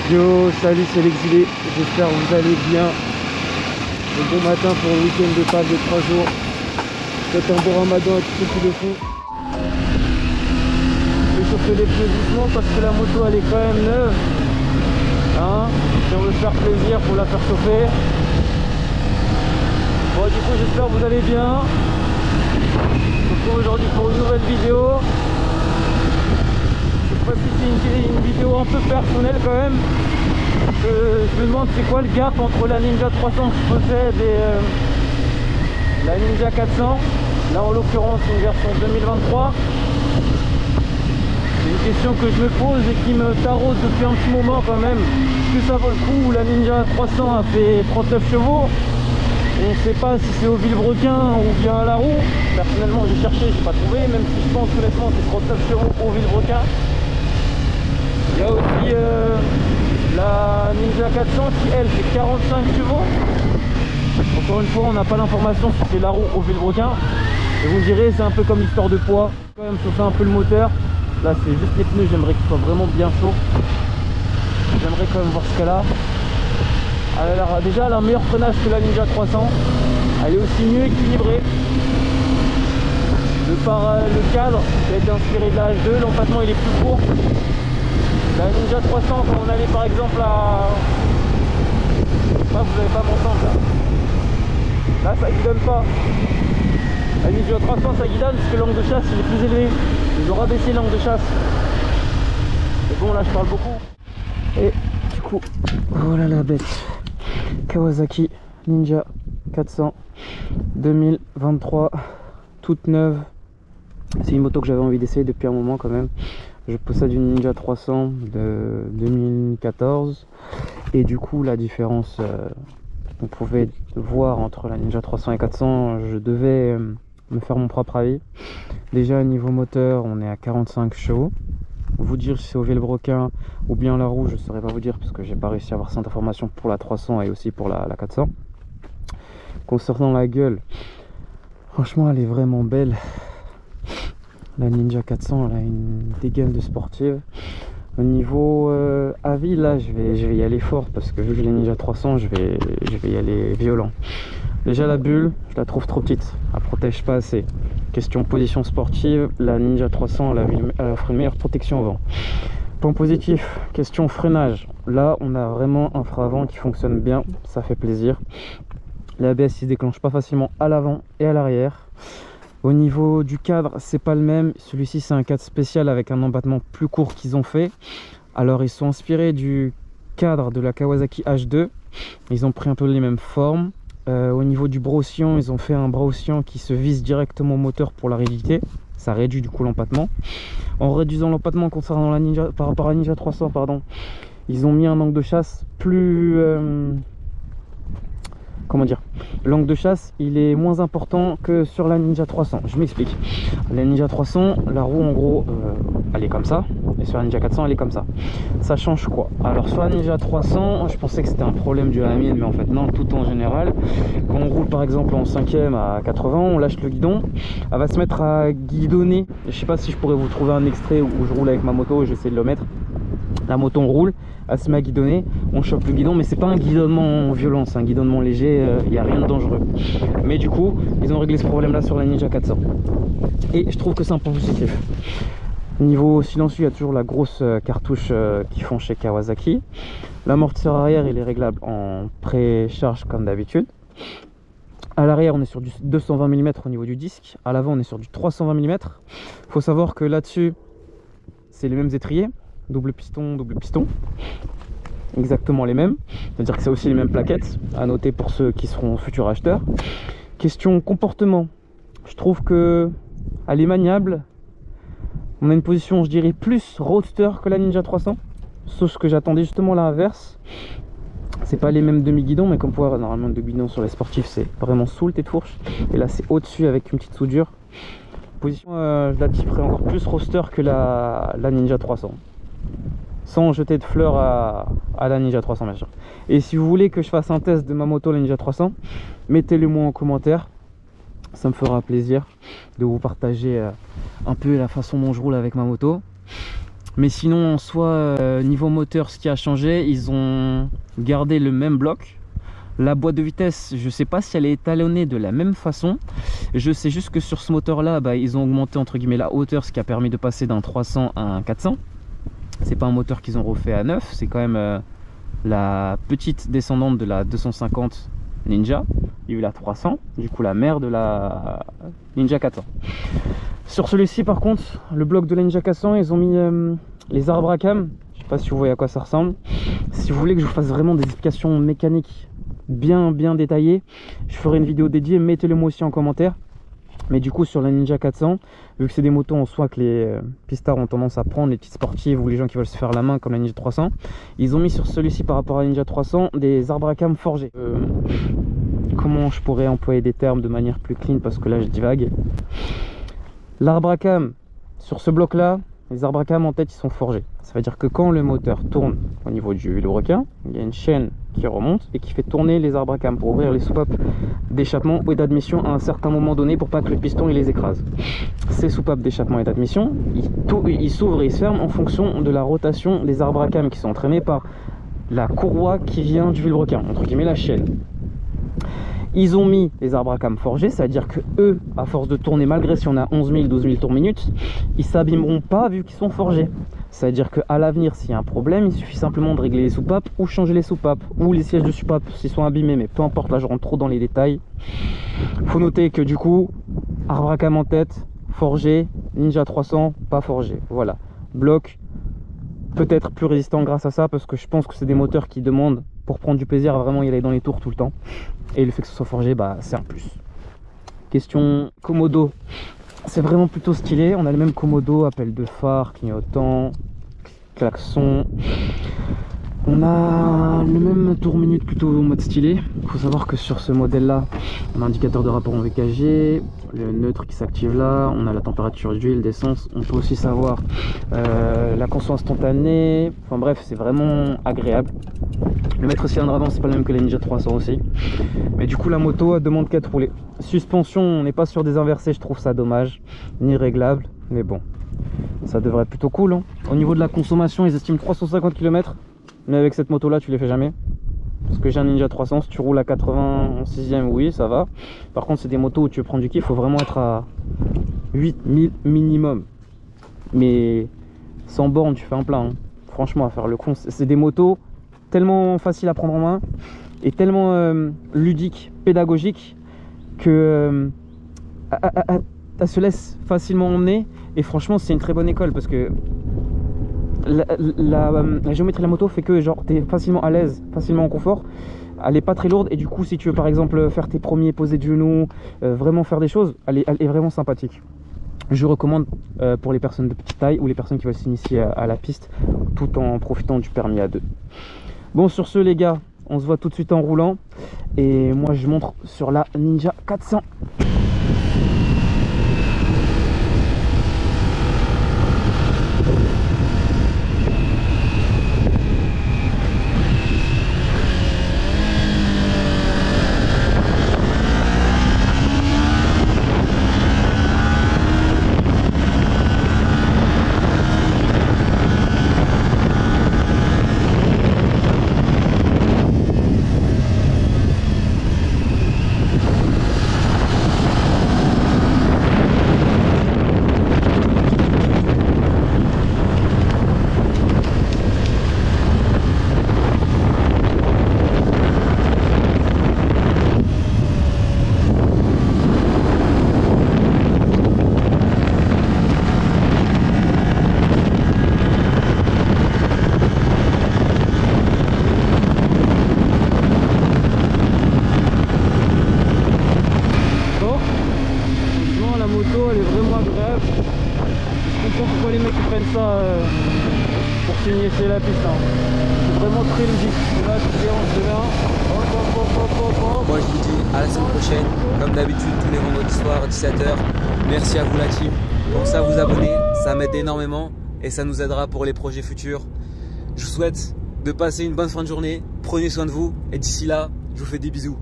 Yo, salut, c'est l'exilé, j'espère que vous allez bien. Un bon matin pour le week-end de Pâques de 3 jours. Faites un bon ramadan à tous ceux qui le font. Je vais chauffer les pneus doucement parce que la moto elle est quand même neuve. Hein, si on veut se faire plaisir, pour la faire chauffer. Bon, du coup, j'espère que vous allez bien. On se retrouve aujourd'hui pour une nouvelle vidéo. Cette fois-ci, c'est une vidéo un peu personnelle quand même. Je me demande c'est quoi le gap entre la Ninja 300 que je possède et la Ninja 400. Là, en l'occurrence, une version 2023. C'est une question que je me pose et qui me taraude depuis un petit moment quand même. Est-ce que ça vaut le coup? La Ninja 300 a fait 39 chevaux. On ne sait pas si c'est au Villebrequin ou bien à la roue. Personnellement, j'ai cherché, j'ai pas trouvé, même si je pense honnêtement c'est 39 chevaux au Villebrequin. Il y a aussi la Ninja 400 qui elle fait 45 chevaux. Encore une fois, on n'a pas l'information si c'est la roue au Villebrequin. Et vous me direz, c'est un peu comme l'histoire de poids. Quand même chauffer un peu le moteur. Là, c'est juste les pneus, j'aimerais qu'ils soient vraiment bien chauds. J'aimerais quand même voir ce qu'elle a. Alors, déjà, elle a un meilleur freinage que la Ninja 300. Elle est aussi mieux équilibrée. De par le cadre qui a été inspiré de la H2, l'empattement il est plus court. La Ninja 300, quand on allait par exemple à... Ah, vous n'allez pas m'entendre là. Là, ça guidonne pas. La Ninja 300, ça guidonne parce que l'angle de chasse il est plus élevé. Ils ont rabaissé l'angle de chasse. Mais bon, là, je parle beaucoup. Et du coup, voilà la bête. Kawasaki Ninja 400 2023, toute neuve. C'est une moto que j'avais envie d'essayer depuis un moment quand même. Je possède une Ninja 300 de 2014 et du coup la différence qu'on pouvait voir entre la Ninja 300 et 400, je devais me faire mon propre avis. Déjà niveau moteur, on est à 45 chevaux. Vous dire si c'est au Villebrequin ou bien la roue, je ne saurais pas vous dire parce que j'ai pas réussi à avoir cette information pour la 300 et aussi pour la 400. Concernant la gueule, franchement elle est vraiment belle. La Ninja 400 elle a une dégaine de sportive. Au niveau avis, là je vais y aller fort parce que vu que j'ai la Ninja 300, je vais y aller violent. Déjà la bulle, je la trouve trop petite, elle protège pas assez. Question position sportive, la Ninja 300 elle offre une meilleure protection au vent. Point positif, question freinage. Là on a vraiment un frein avant qui fonctionne bien, ça fait plaisir. L'ABS il se déclenche pas facilement à l'avant et à l'arrière. Au niveau du cadre, c'est pas le même. Celui-ci c'est un cadre spécial avec un empattement plus court qu'ils ont fait. Alors ils sont inspirés du cadre de la Kawasaki H2. Ils ont pris un peu les mêmes formes. Au niveau du bras oscillant, ils ont fait un bras oscillant qui se vise directement au moteur pour la rigidité. Ça réduit du coup l'empattement. En réduisant l'empattement concernant la Ninja, par rapport à la Ninja 300, pardon, ils ont mis un angle de chasse plus... comment dire, l'angle de chasse il est moins important que sur la Ninja 300. Je m'explique. La Ninja 300, la roue en gros elle est comme ça, et sur la Ninja 400 elle est comme ça. Ça change quoi? Alors sur la Ninja 300, je pensais que c'était un problème de la mienne, mais en fait non, tout en général. Quand on roule par exemple en 5ème à 80, on lâche le guidon, elle va se mettre à guidonner. Je sais pas si je pourrais vous trouver un extrait où je roule avec ma moto et j'essaie de le mettre. La moto on roule, elle se met à guidonner, on chope le guidon, mais c'est pas un guidonnement violent, c'est un guidonnement léger, il n'y a rien de dangereux. Mais du coup, ils ont réglé ce problème là sur la Ninja 400. Et je trouve que c'est un point positif. Niveau silencieux, il y a toujours la grosse cartouche qu'ils font chez Kawasaki. L'amortisseur arrière, il est réglable en pré-charge comme d'habitude. À l'arrière, on est sur du 220 mm au niveau du disque. À l'avant, on est sur du 320 mm. Il faut savoir que là-dessus, c'est les mêmes étriers. Double piston, exactement les mêmes, c'est à dire que c'est aussi les mêmes plaquettes à noter pour ceux qui seront futurs acheteurs. Question comportement, je trouve que elle est maniable. On a une position, je dirais, plus roadster que la Ninja 300, sauf que j'attendais justement l'inverse. C'est pas les mêmes demi-guidons, mais comme pour voir, normalement de guidon sur les sportifs c'est vraiment sous le tête de fourche, et là c'est au-dessus avec une petite soudure. Position, je la typerais encore plus roadster que la Ninja 300. Sans jeter de fleurs à la Ninja 300 bien sûr. Et si vous voulez que je fasse un test de ma moto la Ninja 300, mettez-le moi en commentaire. Ça me fera plaisir de vous partager un peu la façon dont je roule avec ma moto. Mais sinon en soi niveau moteur, ce qui a changé, ils ont gardé le même bloc. La boîte de vitesse, je sais pas si elle est étalonnée de la même façon. Je sais juste que sur ce moteur là, ils ont augmenté entre guillemets la hauteur, ce qui a permis de passer d'un 300 à un 400. C'est pas un moteur qu'ils ont refait à neuf, c'est quand même la petite descendante de la 250 Ninja. Il y a eu la 300, du coup la mère de la Ninja 400. Sur celui-ci par contre, le bloc de la Ninja 400, ils ont mis les arbres à cam. Je sais pas si vous voyez à quoi ça ressemble. Si vous voulez que je vous fasse vraiment des explications mécaniques bien détaillées, je ferai une vidéo dédiée, mettez-le moi aussi en commentaire. Mais du coup sur la Ninja 400, vu que c'est des motos en soi que les pistards ont tendance à prendre, les petites sportives ou les gens qui veulent se faire la main comme la Ninja 300, ils ont mis sur celui-ci par rapport à la Ninja 300 des arbres à cam forgés. Comment je pourrais employer des termes de manière plus clean parce que là je divague. L'arbre à cam sur ce bloc là, les arbres à cam en tête ils sont forgés. Ça veut dire que quand le moteur tourne au niveau du vilebrequin, il y a une chaîne qui remonte et qui fait tourner les arbres à cam pour ouvrir les soupapes d'échappement et d'admission à un certain moment donné pour pas que le piston il les écrase. Ces soupapes d'échappement et d'admission, ils s'ouvrent et ils se ferment en fonction de la rotation des arbres à cam qui sont entraînés par la courroie qui vient du vilebrequin, entre guillemets la chaîne. Ils ont mis les arbres à cam forgés, c'est-à-dire que eux, à force de tourner, malgré si on a 11 000, 12 000 tours minutes, ils s'abîmeront pas vu qu'ils sont forgés. C'est-à-dire qu'à l'avenir, s'il y a un problème, il suffit simplement de régler les soupapes ou changer les soupapes ou les sièges de soupapes s'ils sont abîmés, mais peu importe, là je rentre trop dans les détails. Faut noter que du coup, arbre à cam en tête, forgé, Ninja 300, pas forgé. Voilà, bloc peut-être plus résistant grâce à ça, parce que je pense que c'est des moteurs qui demandent, pour prendre du plaisir, à vraiment y aller dans les tours tout le temps. Et le fait que ce soit forgé, c'est un plus. Question commodo, c'est vraiment plutôt stylé. On a le même commodo, appel de phare, clignotant, klaxon. On a le même tour minute plutôt en mode stylé. Il faut savoir que sur ce modèle là, on a un indicateur de rapport en VKG, le neutre qui s'active là, on a la température d'huile, d'essence. On peut aussi savoir la conso instantanée. Enfin bref, c'est vraiment agréable. Le mètre cylindre avant, c'est pas le même que la Ninja 300 aussi. Mais du coup, la moto demande qu'à être roulée. Suspension, on n'est pas sur des inversés, je trouve ça dommage, ni réglable. Mais bon, ça devrait être plutôt cool. Hein. Au niveau de la consommation, ils estiment 350 km. Mais avec cette moto là tu les fais jamais, parce que j'ai un Ninja 300, si tu roules à 80 en 6ème, oui ça va. Par contre c'est des motos où tu veux prendre du kiff, il faut vraiment être à 8000 minimum. Mais sans borne tu fais un plein, hein. Franchement à faire le con, c'est des motos tellement faciles à prendre en main et tellement ludiques, pédagogiques que elle se laisse facilement emmener. Et franchement c'est une très bonne école, parce que la géométrie de la moto fait que genre t'es facilement à l'aise, facilement en confort. Elle est pas très lourde et du coup si tu veux par exemple faire tes premiers posés de genoux, vraiment faire des choses, elle est vraiment sympathique. Je recommande pour les personnes de petite taille ou les personnes qui veulent s'initier à la piste tout en profitant du permis A2. Bon, sur ce les gars, on se voit tout de suite en roulant et moi je montre sur la Ninja 400. Pourquoi les mecs ils prennent ça pour signer la piste, hein. C'est vraiment très ludique. Là tu déranges de là. Moi je vous dis à la semaine prochaine, comme d'habitude tous les vendredis soirs à 17h. Merci à vous la team. Pensez à vous abonner, ça m'aide énormément et ça nous aidera pour les projets futurs. Je vous souhaite de passer une bonne fin de journée, prenez soin de vous et d'ici là, je vous fais des bisous.